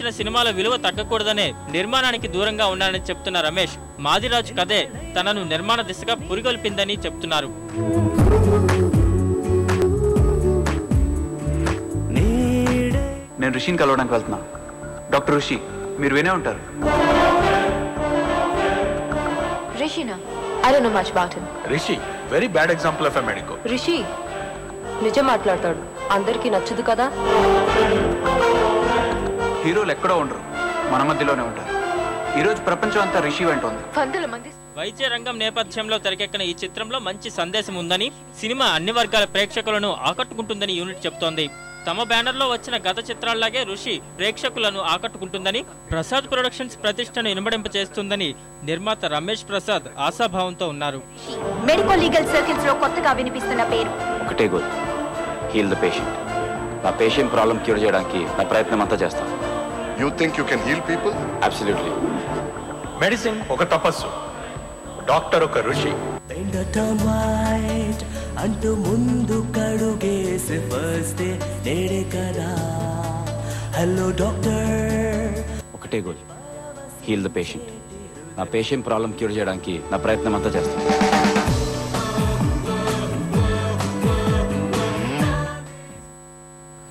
వచ్చిన సినిమాల విలువ తగ్గకూడదనే నిర్మాణానికి దూరంగా ఉన్నానని చెప్తున్న రమేష్, మాదిరాజు కథే తనను నిర్మాణ దిశగా పురిగొల్పిందని చెప్తున్నారు. నేను రిషిని కలవడానికి వెళ్తున్నా. డాక్టర్ రిషి, మీరు వినే ఉంటారు. Rishina, I don't know much about him. Rishi, very bad example of a medico. Rishi, నిజం మాట్లాడతాడు, అందరికీ నచ్చదు కదా. హీరోలు ఎక్కడో ఉండరు, మన మధ్యలోనే ఉంటారు. ఈరోజు ప్రపంచం అంతా రిషి వెంట ఉంది. వందల మంది వైద్య రంగం నేపథ్యంలో తెరకెక్కిన ఈ చిత్రంలో మంచి సందేశం ఉందని, సినిమా అన్ని వర్గాల ప్రేక్షకులను ఆకట్టుకుంటుందని యూనిట్ చెబుతోంది. తమ బ్యానర్లో వచ్చిన గత చిత్రాల్లాగే ఋషి ప్రేక్షకులను ఆకట్టుకుంటుందని, ప్రసాద్ ప్రొడక్షన్స్ ప్రతిష్టను ఇనుమడింప చేస్తుందని నిర్మాత రమేష్ ప్రసాద్ ఆశాభావంతో ఉన్నారు. మెడికల్ లీగల్ సర్కిల్స్ లో కొత్తగా వినిపిస్తున్న పేరు ఒకటే గోల్, హీల్ ద పేషెంట్. నా పేషెంట్ ప్రాబ్లం క్యూర్ చేయడానికి నా ప్రయత్నం అంతా చేస్తాను. You think you can heal people? Absolutely. Medicine ఒక తపస్సు, డాక్టర్ ఒక ఋషి. అంటూ ముందు కడుగేసి ఫస్ట్ నేడే కదా. Hello doctor. ఒకటే గోల్, హీల్ ద పేషెంట్. నా పేషెంట్ ప్రాబ్లం క్యూర్ చేయడానికి నా ప్రయత్నం అంతా చేస్తాను.